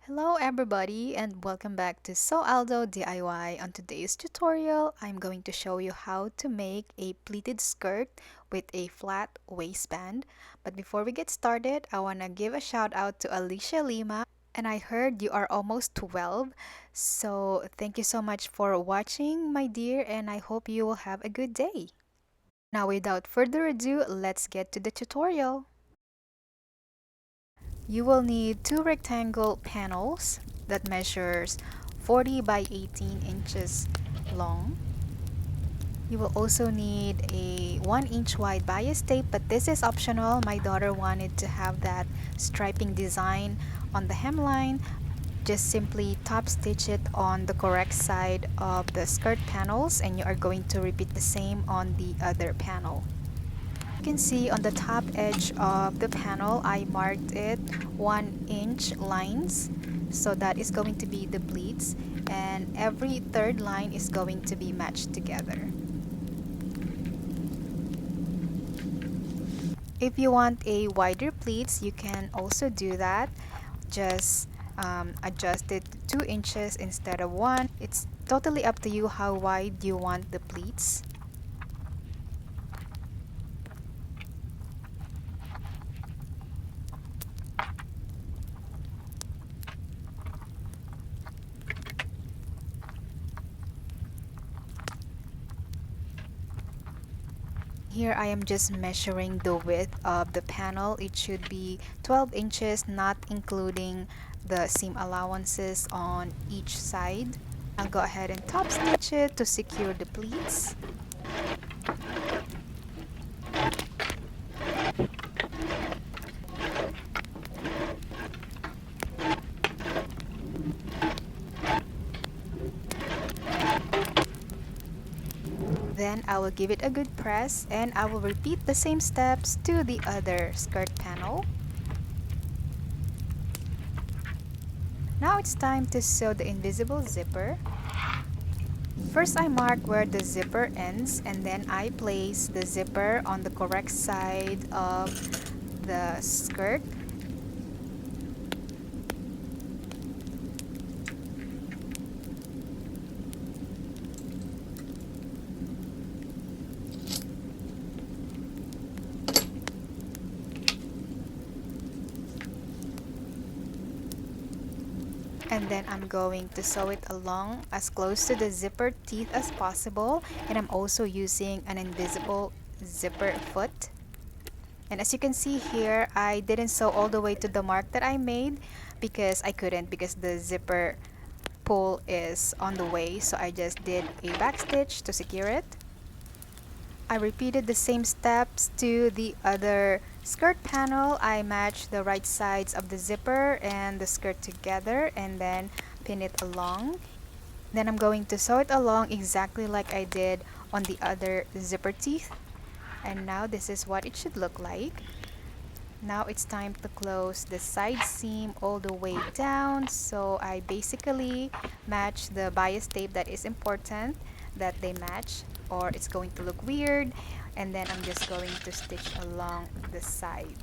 Hello everybody and welcome back to Aldo DIY. On today's tutorial, I'm going to show you how to make a pleated skirt with a flat waistband. But before we get started, I want to give a shout out to Alicia Lima, and I heard you are almost 12. So thank you so much for watching, my dear, and I hope you will have a good day. Now without further ado, let's get to the tutorial. You will need two rectangle panels that measures 40 by 18 inches long. You will also need a 1-inch wide bias tape, but this is optional. My daughter wanted to have that striping design on the hemline. Just simply top stitch it on the correct side of the skirt panels, and you are going to repeat the same on the other panel. You can see on the top edge of the panel, I marked it 1-inch lines. So that is going to be the pleats, and every third line is going to be matched together. If you want a wider pleats, you can also do that. Just adjust it to 2 inches instead of 1. It's totally up to you how wide you want the pleats. Here I am just measuring the width of the panel. It should be 12 inches, not including the seam allowances on each side. I'll go ahead and top stitch it to secure the pleats. Then I will give it a good press, and I will repeat the same steps to the other skirt panel. Now it's time to sew the invisible zipper. First, I mark where the zipper ends, and then I place the zipper on the correct side of the skirt. And then I'm going to sew it along as close to the zipper teeth as possible, and I'm also using an invisible zipper foot. And as you can see here, I didn't sew all the way to the mark that I made because I couldn't, because the zipper pull is on the way, so I just did a back stitch to secure it. I repeated the same steps to the other skirt panel. I matched the right sides of the zipper and the skirt together and then pin it along. Then I'm going to sew it along exactly like I did on the other zipper teeth. And now this is what it should look like. Now it's time to close the side seam all the way down. So I basically match the bias tape. That is important that they match, or it's going to look weird. And then I'm just going to stitch along the side.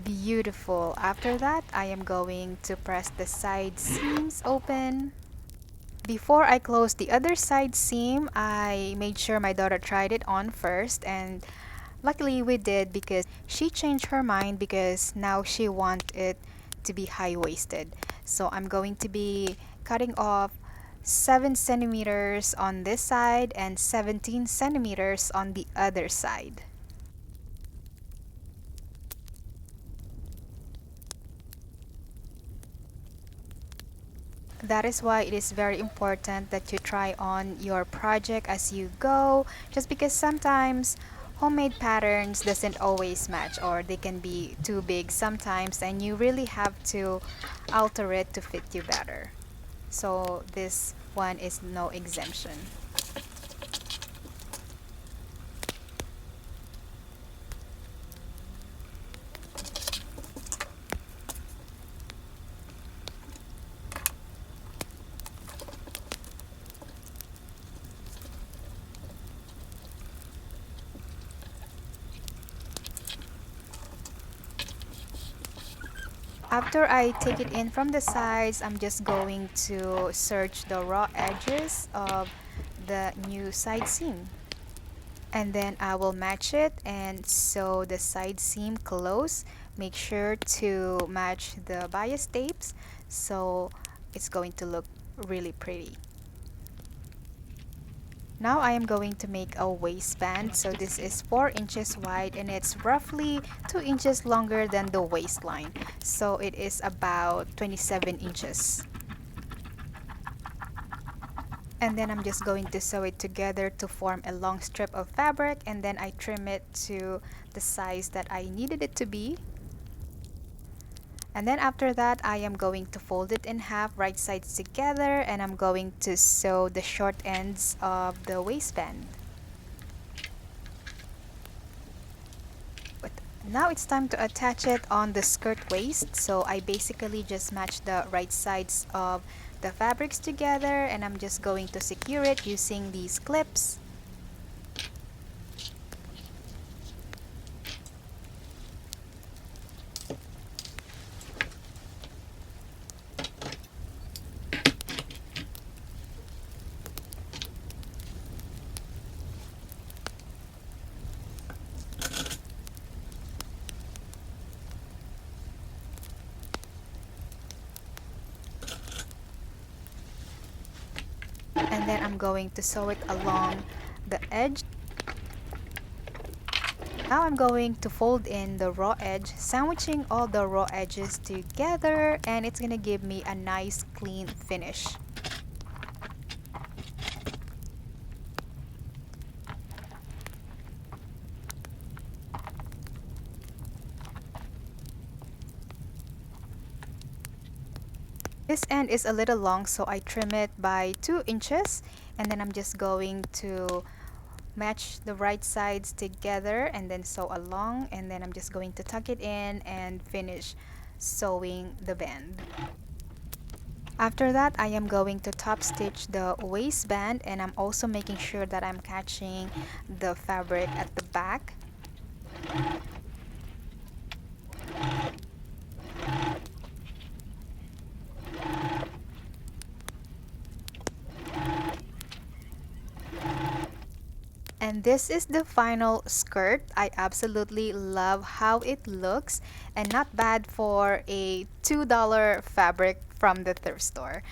Beautiful. After that, I am going to press the side seams open. Before I closed the other side seam, I made sure my daughter tried it on first, and luckily we did because she changed her mind because now she wants it to be high-waisted. So I'm going to be cutting off 7 centimeters on this side and 17 centimeters on the other side. That is why it is very important that you try on your project as you go, just because sometimes homemade patterns doesn't always match, or they can be too big sometimes, and you really have to alter it to fit you better. So this one is no exemption. After I take it in from the sides, I'm just going to search the raw edges of the new side seam. And then I will match it and sew the side seam close. Make sure to match the bias tapes so it's going to look really pretty. Now I am going to make a waistband. So this is 4 inches wide and it's roughly 2 inches longer than the waistline. So it is about 27 inches. And then I'm just going to sew it together to form a long strip of fabric, and then I trim it to the size that I needed it to be. And then after that, I am going to fold it in half, right sides together, and I'm going to sew the short ends of the waistband. But now it's time to attach it on the skirt waist. So I basically just match the right sides of the fabrics together, and I'm just going to secure it using these clips. And then I'm going to sew it along the edge. Now I'm going to fold in the raw edge, sandwiching all the raw edges together, and it's gonna give me a nice clean finish. This end is a little long, so I trim it by 2 inches, and then I'm just going to match the right sides together and then sew along, and then I'm just going to tuck it in and finish sewing the band. After that, I am going to top stitch the waistband, and I'm also making sure that I'm catching the fabric at the back. And this is the final skirt. I absolutely love how it looks, and not bad for a $2 fabric from the thrift store.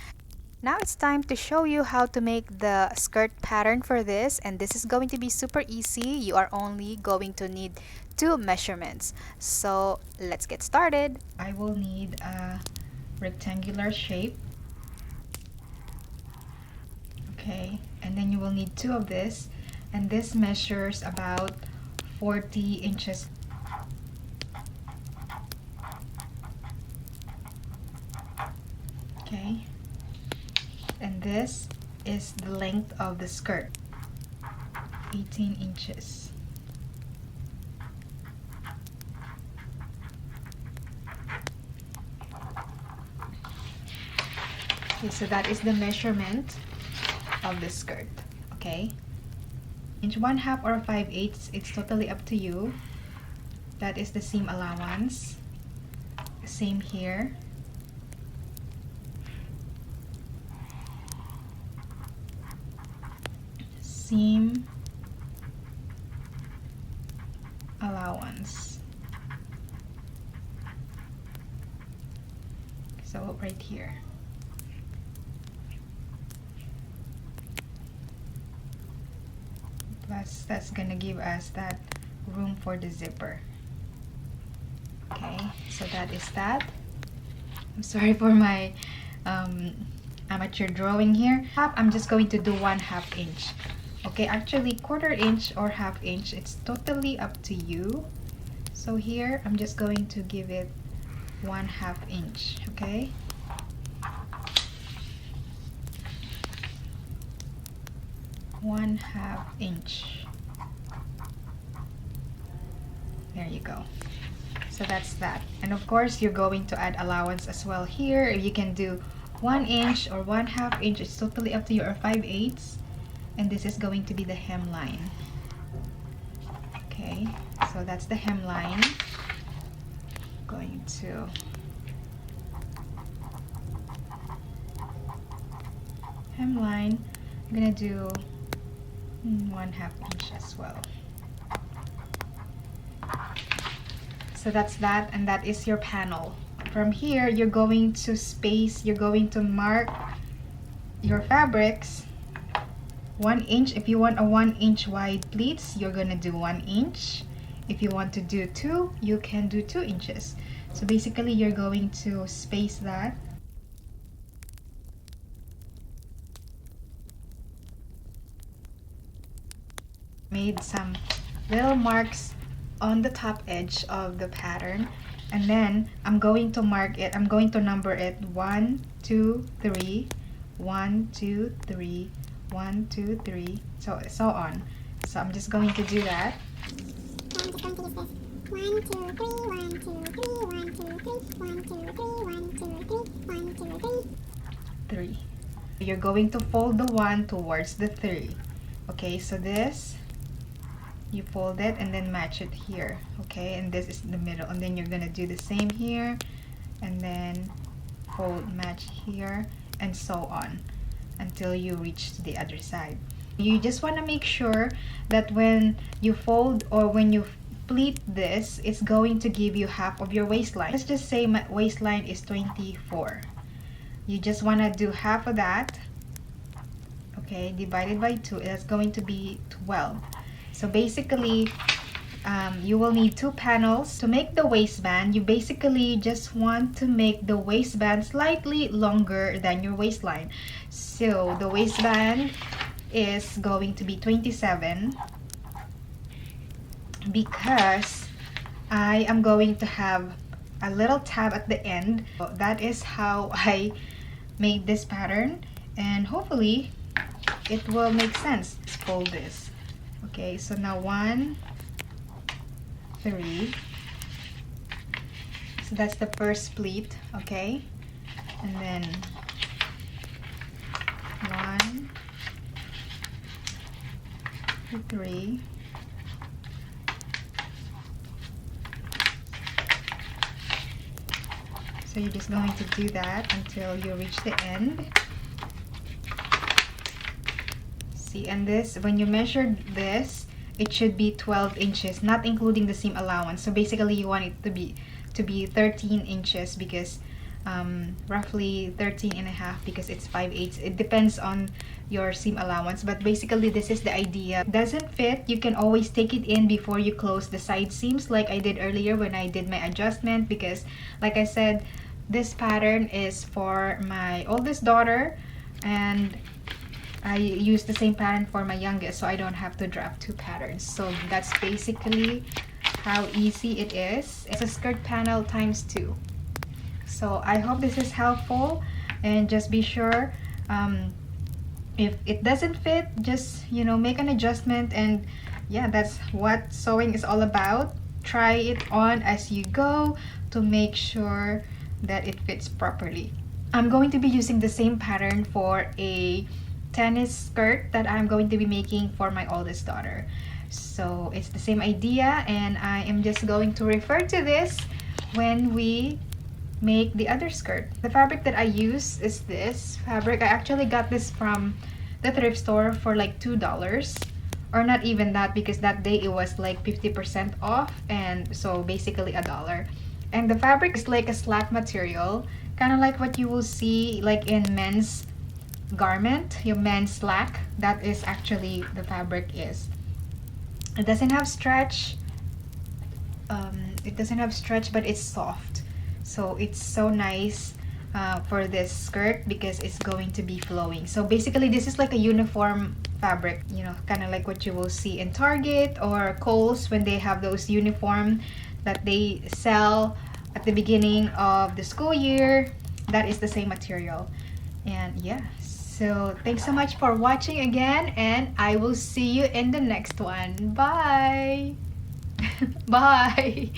Now it's time to show you how to make the skirt pattern for this, and this is going to be super easy. You are only going to need 2 measurements. So let's get started. I will need a rectangular shape. Okay, and then you will need 2 of this, and this measures about 40 inches. Okay, and this is the length of the skirt, 18 inches. Okay, so that is the measurement of the skirt. Okay, inch 1/2 or 5/8, it's totally up to you. That is the seam allowance. Same here. Seam allowance. So right here. Plus that's gonna give us that room for the zipper. Okay, so that is that. I'm sorry for my amateur drawing here. I'm just going to do 1/2 inch. Okay, actually 1/4 inch or 1/2 inch, it's totally up to you. So here I'm just going to give it 1/2 inch. Okay, one-half inch. There you go. So that's that. And of course you're going to add allowance as well here. You can do 1 inch or 1/2 inch, it's totally up to you, or 5/8. And this is going to be the hemline. Okay, so that's the hemline. Going to hemline, I'm gonna do 1/2 inch as well. So that's that, and that is your panel. From here, you're going to space, you're going to mark your fabrics 1 inch. If you want a 1 inch wide pleats, you're gonna do 1 inch. If you want to do 2, you can do 2 inches. So basically, you're going to space that. Made some little marks on the top edge of the pattern, and then I'm going to mark it. I'm going to number it 1, 2, 3, 1, 2, 3, 1, 2, 3, so on. So I'm just going to do that. I'm just going to use this. 1, 2, 3, 1, 2, 3, 1, 2, 3, 1, 2, 3, 1, 2, 3, 1, 2, 3. 3. You're going to fold the 1 towards the 3. Okay, so this, you fold it and then match it here. Okay, and this is the middle, and then you're gonna do the same here, and then fold, match here, and so on until you reach to the other side. You just want to make sure that when you fold or when you pleat this, it's going to give you half of your waistline. Let's just say my waistline is 24. You just want to do half of that. Okay, divided by 2, that's going to be 12. So basically, you will need 2 panels. To make the waistband, you basically just want to make the waistband slightly longer than your waistline. So the waistband is going to be 27 because I am going to have a little tab at the end. So that is how I made this pattern, and hopefully it will make sense. Let's fold this. Okay, so now 1, 3. So that's the first pleat, okay? And then 1, 2, 3. So you're just going to do that until you reach the end. See, and this, when you measure this, it should be 12 inches, not including the seam allowance. So basically you want it to be 13 inches because roughly 13 and a half because it's 5/8. It depends on your seam allowance, but basically this is the idea. Doesn't fit, you can always take it in before you close the side seams like I did earlier when I did my adjustment, because like I said, this pattern is for my oldest daughter and I use the same pattern for my youngest, so I don't have to draft 2 patterns. So that's basically how easy it is. It's a skirt panel times 2. So I hope this is helpful, and just be sure if it doesn't fit, just make an adjustment. And yeah, that's what sewing is all about. Try it on as you go to make sure that it fits properly. I'm going to be using the same pattern for a tennis skirt that I'm going to be making for my oldest daughter. So it's the same idea, and I am just going to refer to this when we make the other skirt. The fabric that I use is this fabric. I actually got this from the thrift store for like $2, or not even that, because that day it was like 50% off, and so basically $1. And the fabric is like a slack material, kind of like what you will see like in men's garment, your men's slack. That is actually the fabric is. It doesn't have stretch. It doesn't have stretch, but it's soft. So it's so nice for this skirt because it's going to be flowing. So basically this is like a uniform fabric, kind of like what you will see in Target or Kohl's when they have those uniform that they sell at the beginning of the school year. That is the same material. And yeah, so thanks so much for watching again, and I will see you in the next one. Bye. Bye.